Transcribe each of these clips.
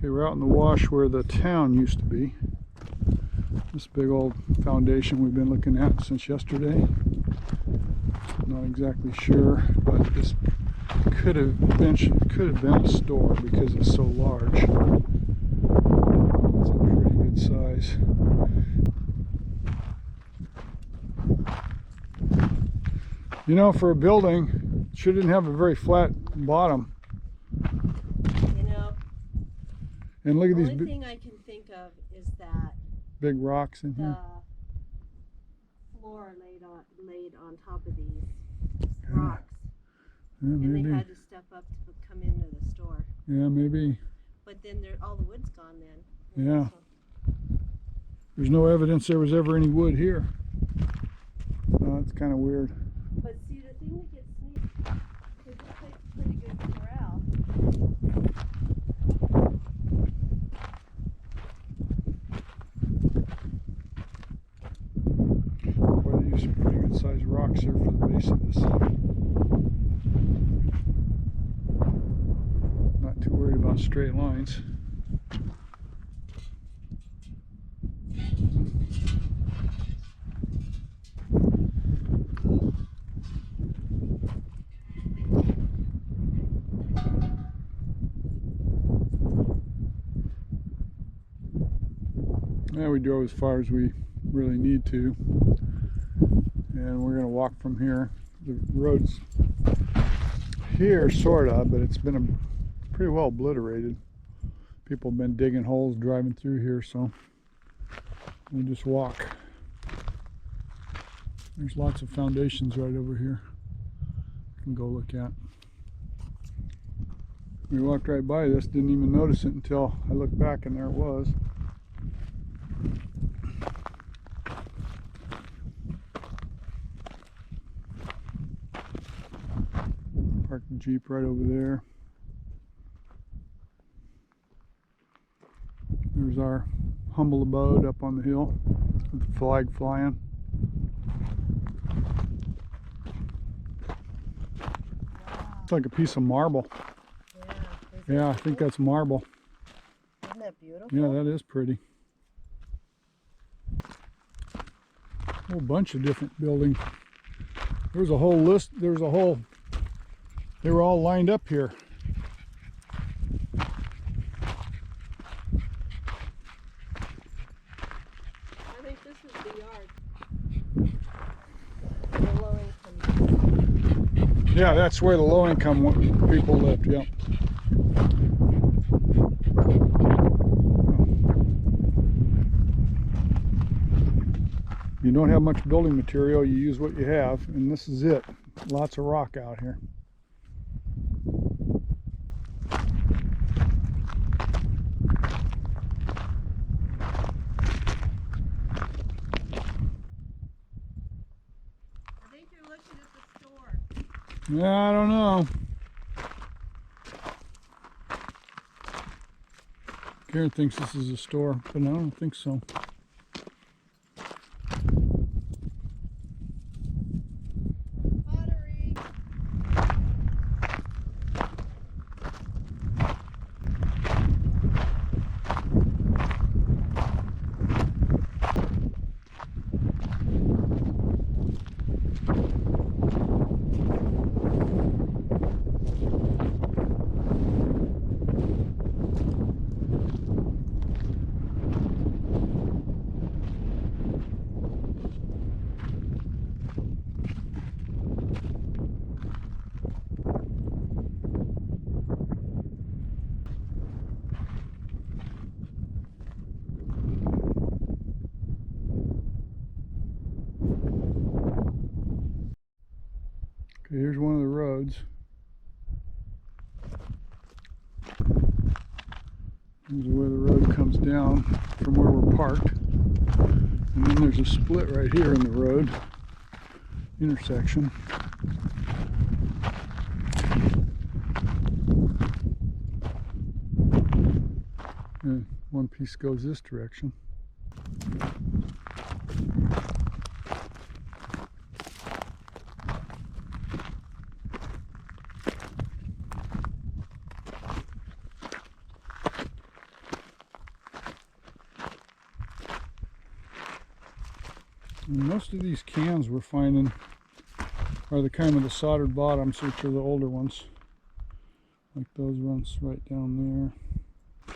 Okay, we're out in the wash where the town used to be. This big old foundation we've been looking at since yesterday. Not exactly sure, but this could have been a store because it's so large. It's a pretty good size. You know, for a building, it shouldn't have a very flat bottom. You know, and look at these. The only thing I can think of is that big rocks in here. The floor laid on top of these rocks. Yeah, and maybe. They had to step up to come into the store. Yeah, maybe. But then all the wood's gone then. Yeah. So. There's no evidence there was ever any wood here. That's kind of weird. But see, the thing that gets me is this place is pretty good corral. Boy, they used some pretty good sized rocks here for the base of this. Not too worried about straight lines. Yeah, we drove as far as we really need to, and we're going to walk from here. The road's here, sort of, but it's been pretty well obliterated. People have been digging holes driving through here, so we'll just walk. There's lots of foundations right over here you can go look at. We walked right by this, didn't even notice it until I looked back, and there it was. Parked the Jeep right over there. There's our humble abode up on the hill with the flag flying. It's like a piece of marble. Yeah, I think that's marble. Isn't that beautiful? Yeah, that is pretty. A whole bunch of different buildings. There's a whole list. There's a whole. They were all lined up here. I think this is the yard. The low income. Yeah, that's where the low income people lived. Yeah. You don't have much building material, you use what you have, and this is it. Lots of rock out here. I think you're looking at the store. Yeah, I don't know. Karen thinks this is a store, but I don't think so. Okay, here's one of the roads. Here's where the road comes down from where we're parked. And then there's a split right here in the road intersection. And one piece goes this direction. And most of these cans we're finding are the kind with the soldered bottoms, which are the older ones. Like those ones right down there.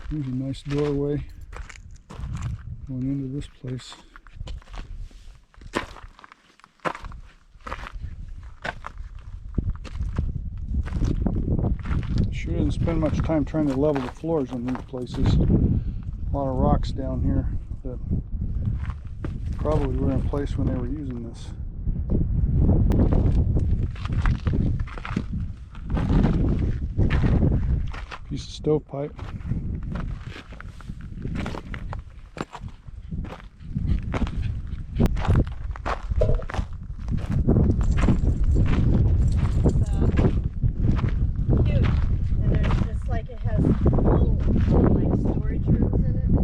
There's a nice doorway going into this place. Sure didn't spend much time trying to level the floors on these places. A lot of rocks down here that probably were in place when they were using this. Piece of stovepipe.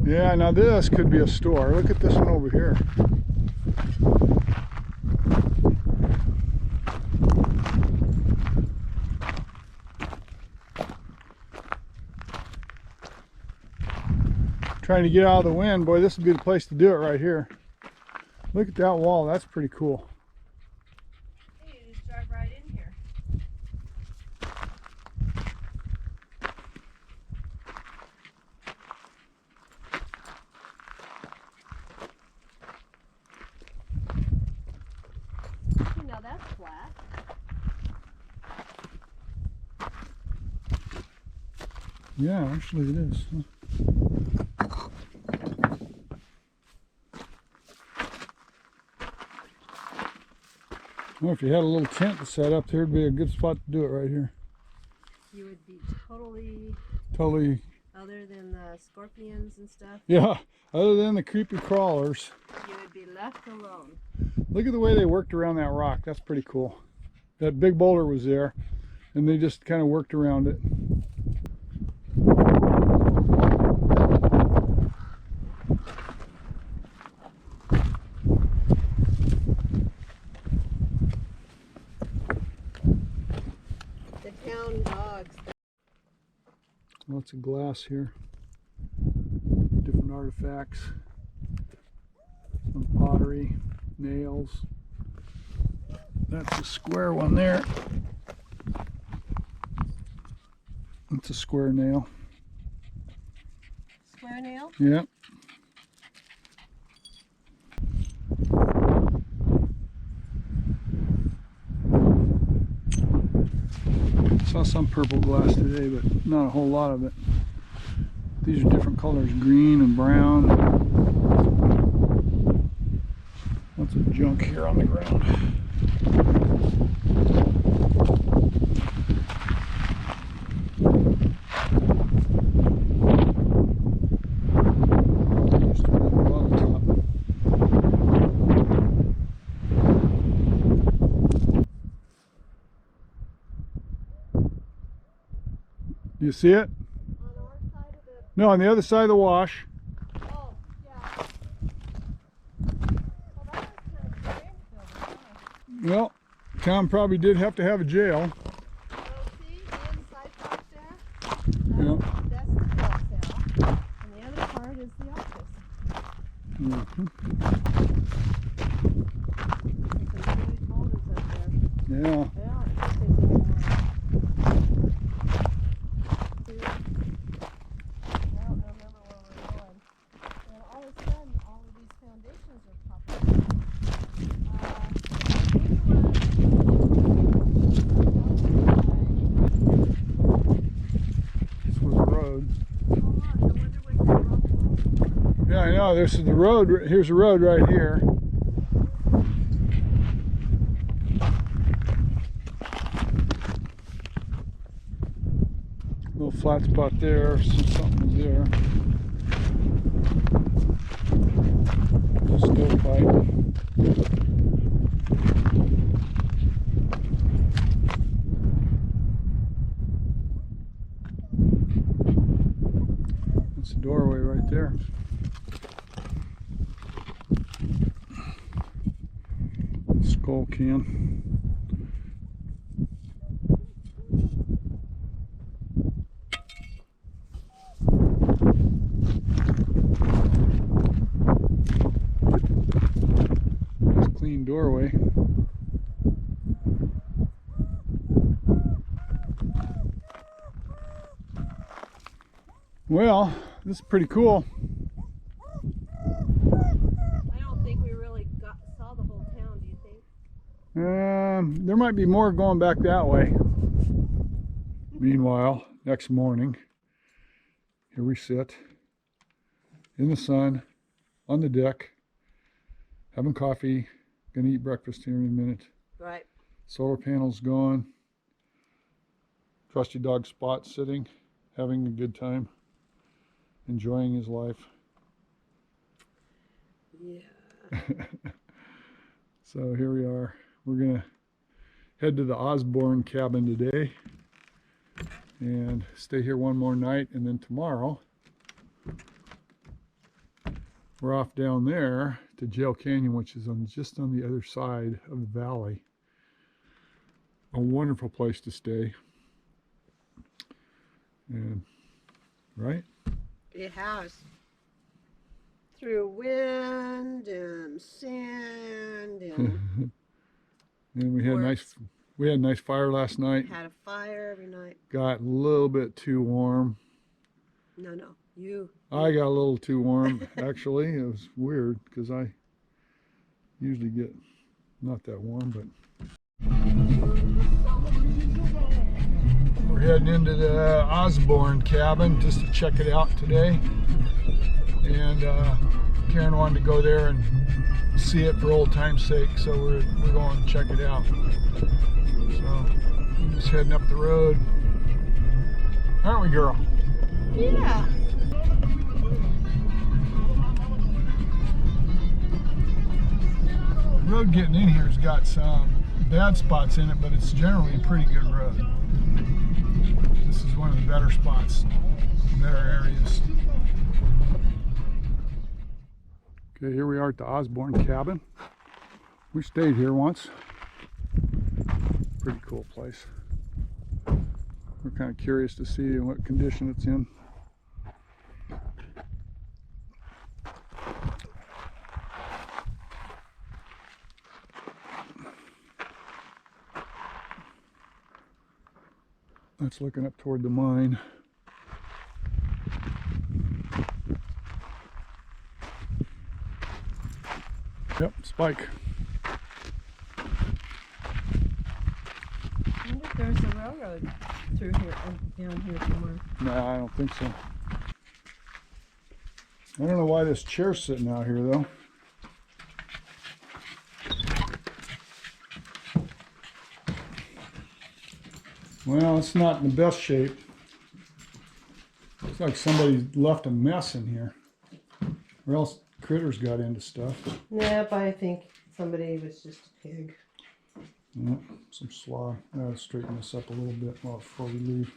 Yeah, now this could be a store. Look at this one over here. Trying to get out of the wind, boy, this would be the place to do it right here. Look at that wall, that's pretty cool. Hey, you just drive right in here. Now that's flat. Yeah, actually it is. Well, if you had a little tent to set up there, it'd be a good spot to do it right here. You would be totally, other than the scorpions and stuff, yeah, other than the creepy crawlers. you would be left alone. Look at the way they worked around that rock. That's pretty cool. That big boulder was there, and they just kind of worked around it. The town dogs. Lots of glass here. Different artifacts. Some pottery, nails. That's a square one there. That's a square nail. Square nail? Yeah. Saw some purple glass today, but not a whole lot of it. These are different colors, green and brown. Lots of junk here on the ground. Used to be a bottom top. Do you see it? On our side of the... No, on the other side of the wash. Oh, yeah. Well, that was kind of strange building, huh? Well, Tom probably did have to have a jail. Oh, see, the inside part there? Yeah. That's the jail cell. And the other part is the office. Mhm. There's some huge boulders up there. Yeah. Yeah, I think there's more. I don't remember where we're going. And all of a sudden, all of these foundations are popping up. This was the road. I wonder what that rock was. Yeah, I know. This is the road. Here's the road right here. Little flat spot there. Something was there. Stovepipe. That's the doorway right there. Skull can. doorway. Well, this is pretty cool. I don't think we really saw the whole town, do you think? There might be more going back that way. Meanwhile, next morning, here we sit in the sun on the deck, having coffee, gonna eat breakfast here in a minute. Right. Solar panels gone. Trusty dog Spot sitting, having a good time, enjoying his life. Yeah. So here we are. We're gonna head to the Osborne cabin today and stay here one more night, and then tomorrow we're off down there to Jail Canyon, which is just on the other side of the valley. A wonderful place to stay. And right? It has. Through wind and sand and And we had a nice fire last night. had a fire every night. Got a little bit too warm. No, you. I got a little too warm, actually. It was weird because I usually get not that warm, but we're heading into the Osborne cabin just to check it out today. And Karen wanted to go there and see it for old time's sake, so we're going to check it out. So we're just heading up the road, aren't we, girl? Yeah. The road getting in here has got some bad spots in it, but it's generally a pretty good road. This is one of the better spots, better areas. Okay, here we are at the Osborne cabin. We stayed here once. Pretty cool place. We're kind of curious to see what condition it's in. That's looking up toward the mine. Yep, Spike. I wonder if there's a railroad through here, down here somewhere. No, I don't think so. I don't know why this chair's sitting out here, though. Well, it's not in the best shape. Looks like somebody left a mess in here. Or else critters got into stuff. Yep, I think somebody was just a pig. Yep, some slaw. I'll straighten this up a little bit before we leave.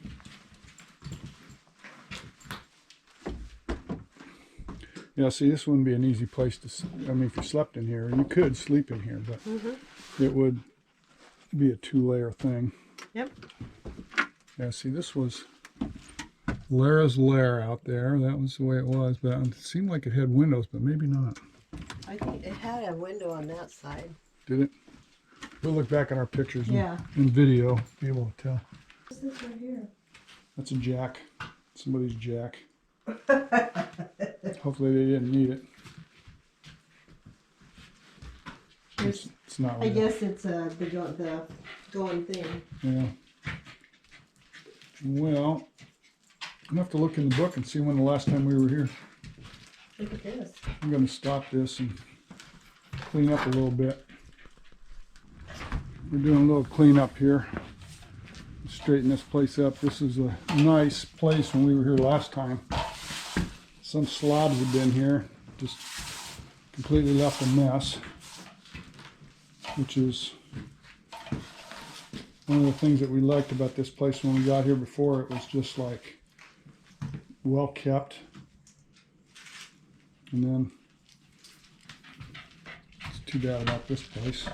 Yeah, see, this wouldn't be an easy place to, I mean, if you slept in here, you could sleep in here, but it would be a two-layer thing. Yep. Yeah, see, this was Lara's lair out there. That was the way it was, but it seemed like it had windows, but maybe not. I think it had a window on that side. Did it? We'll look back at our pictures Yeah. and video, be able to tell. What's this right here? That's a jack. Somebody's jack. Hopefully they didn't need it. It's not I real. guess it's the going thing. Yeah. Well, I'm gonna have to look in the book and see when the last time we were here. Look at this. I'm gonna stop this and clean up a little bit. We're doing a little cleanup here. Straighten this place up. This is a nice place when we were here last time. Some slobs have been here, just completely left a mess, which is one of the things that we liked about this place when we got here before. It was just like well kept. And then it's too bad about this place.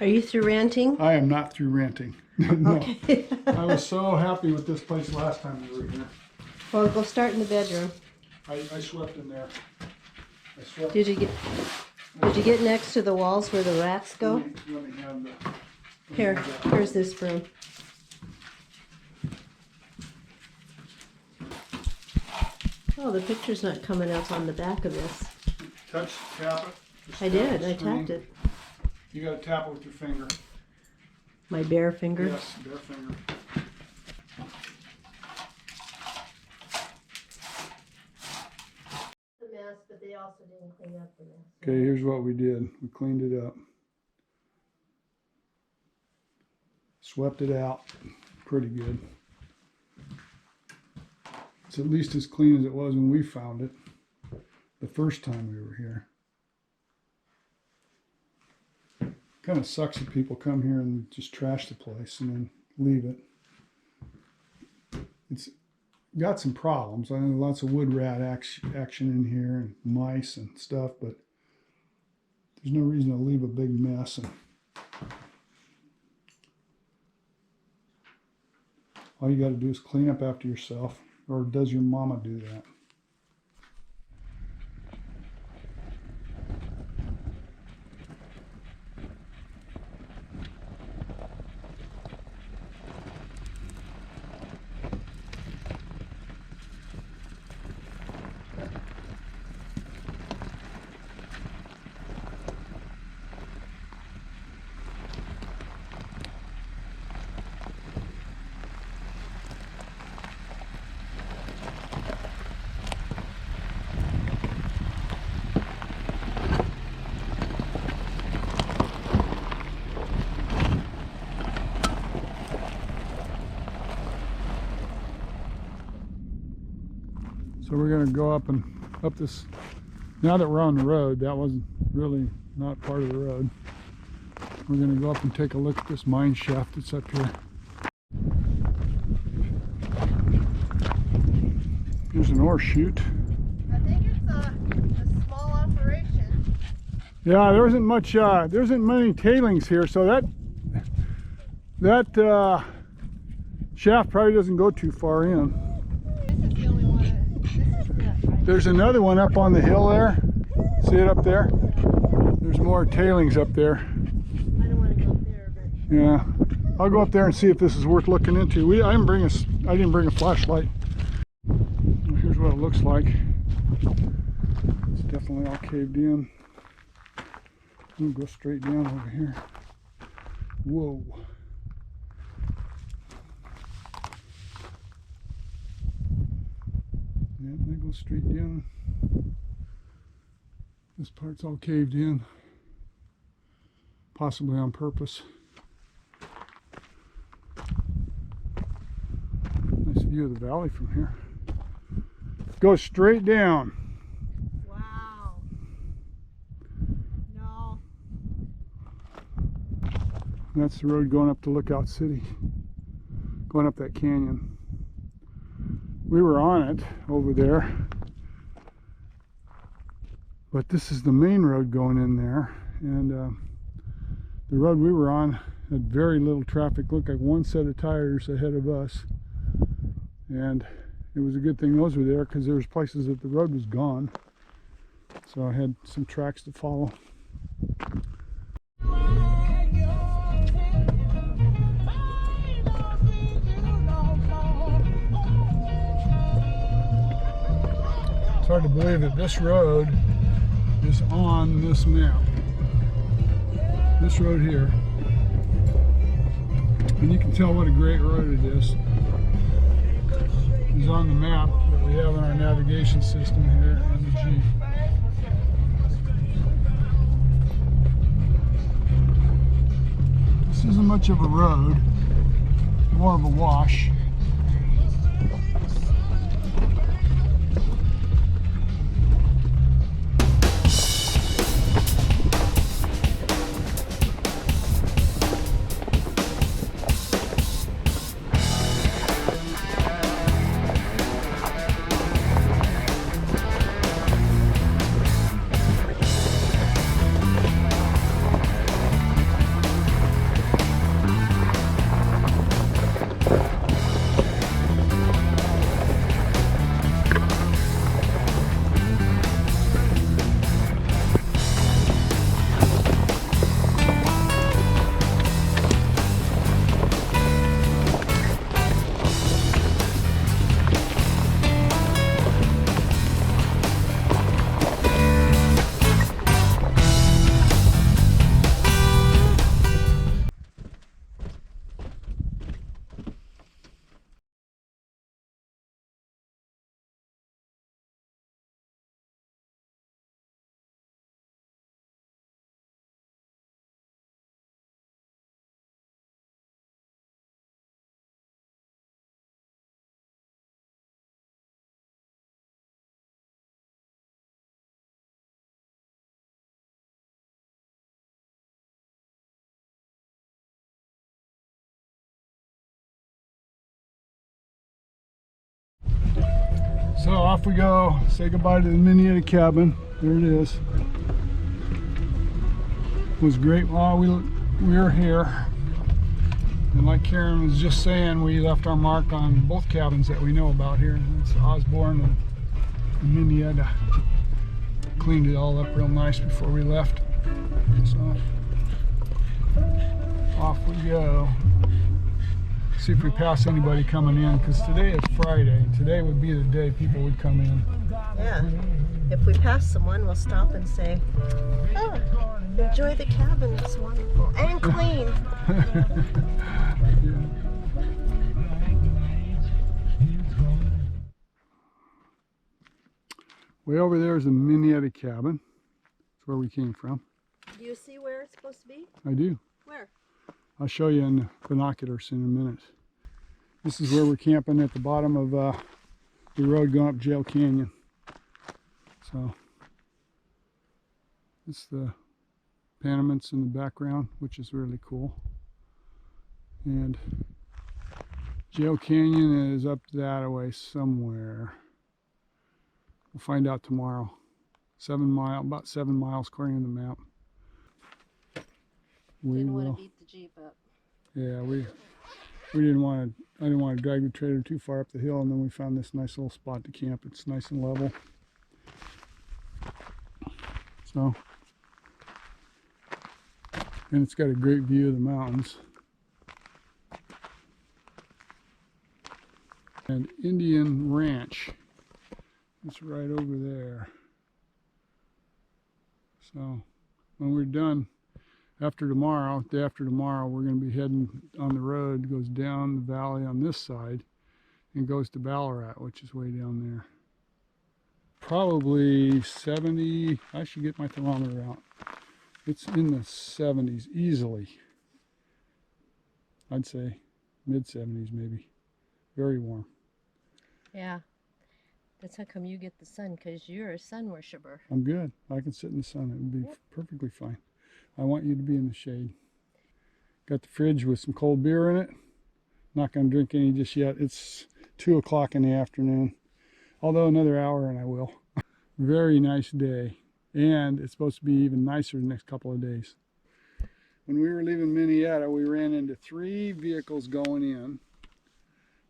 Are you through ranting? I am not through ranting. No. Okay. I was so happy with this place last time we were here. Well, go start in the bedroom. I slept in there. I slept. Did you get? Did you get next to the walls where the rats go? Let me have the... Here's this broom. Oh, the picture's not coming up on the back of this. Tap it. Just I tap did, the I screen. tapped it. You gotta tap it with your finger. My bare finger? Yes, bare finger. The mess, but they also didn't clean up the mess. Okay, here's what we did. We cleaned it up. Swept it out pretty good. It's at least as clean as it was when we found it the first time we were here. Kind of sucks that people come here and just trash the place and then leave it. It's got some problems. I know lots of wood rat action in here and mice and stuff, but there's no reason to leave a big mess. And all you got to do is clean up after yourself, or does your mama do that? So we're going to go up this. Now that we're on the road, that wasn't really not part of the road. We're going to go up and take a look at this mine shaft that's up here. Here's an ore chute. I think it's a small operation. Yeah, there isn't many tailings here, so that shaft probably doesn't go too far in. This is the only one. This is it, right? There's another one up on the hill there. See it up there? There's more tailings up there. I don't want to go up there, but Yeah, I'll go up there and see if this is worth looking into. I didn't bring a flashlight. Here's what it looks like. It's definitely all caved in. I'm gonna go straight down over here. Whoa. Yeah, they go straight down. This part's all caved in, possibly on purpose. Nice view of the valley from here. Go straight down. wow. No. That's the road going up to Lookout City, going up that canyon. We were on it over there, but this is the main road going in there, and the road we were on had very little traffic. Looked like one set of tires ahead of us, and it was a good thing those were there because there was places that the road was gone, so I had some tracks to follow. It's hard to believe that this road is on this map. This road here. And you can tell what a great road it is. It's on the map that we have in our navigation system here in the Jeep. This isn't much of a road, more of a wash. So off we go. Say goodbye to the Minnietta cabin. There it is. It was great while we were here. And like Karen was just saying, we left our mark on both cabins that we know about here. It's Osborne and Minnietta. Cleaned it all up real nice before we left. So off we go. See if we pass anybody coming in, because today is Friday. Today would be the day people would come in. Yeah. If we pass someone, we'll stop and say, "Oh, enjoy the cabin. It's wonderful and clean." Yeah. Way over there is a Minnietta cabin. That's where we came from. Do you see where it's supposed to be? I do. Where? I'll show you in the binoculars in a minute. This is where we're camping at the bottom of the road going up Jail Canyon. So it's the Panamints in the background, which is really cool. And Jail Canyon is up that way somewhere. We'll find out tomorrow. About 7 miles according to the map. We Didn't will. want to beat the Jeep up. Yeah, we didn't want to. I didn't want to drag the trailer too far up the hill, and then we found this nice little spot to camp. It's nice and level. So, and it's got a great view of the mountains. And Indian Ranch. It's right over there. So when we're done day after tomorrow, we're going to be heading on the road. It goes down the valley on this side and goes to Ballarat, which is way down there. Probably 70, I should get my thermometer out. It's in the 70s easily. I'd say mid 70s maybe. Very warm. Yeah. That's how come you get the sun, because you're a sun worshiper. I'm good. I can sit in the sun. It would be perfectly fine. I want you to be in the shade. Got the fridge with some cold beer in it. Not going to drink any just yet. It's 2 o'clock in the afternoon. Although another hour and I will. Very nice day. And it's supposed to be even nicer the next couple of days. When we were leaving Minnietta, we ran into 3 vehicles going in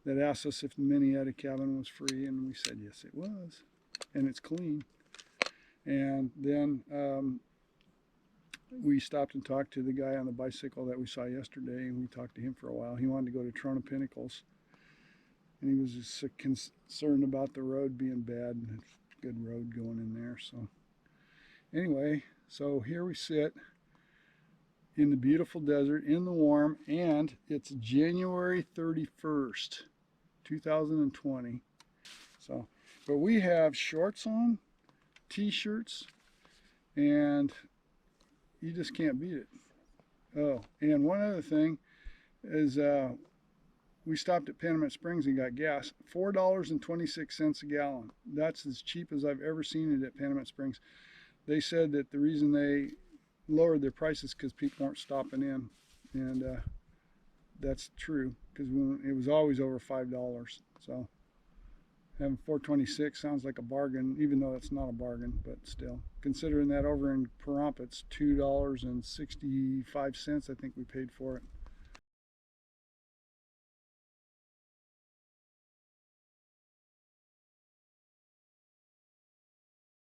that asked us if the Minnietta cabin was free, and we said yes it was, and it's clean. And then we stopped and talked to the guy on the bicycle that we saw yesterday, and we talked to him for a while. He wanted to go to Trona Pinnacles, and he was just concerned about the road being bad, and it's a good road going in there. So anyway, so here we sit in the beautiful desert, in the warm, and it's January 31st, 2020. So, but we have shorts on, t-shirts, and you just can't beat it. Oh, and one other thing is we stopped at Panamint Springs and got gas. $4.26 a gallon. That's as cheap as I've ever seen it at Panamint Springs. They said that the reason they lowered their prices because people weren't stopping in, and that's true, because it was always over $5. So having $4.26 sounds like a bargain, even though it's not a bargain, but still, considering that over in Pahrump it's $2.65 I think we paid for it.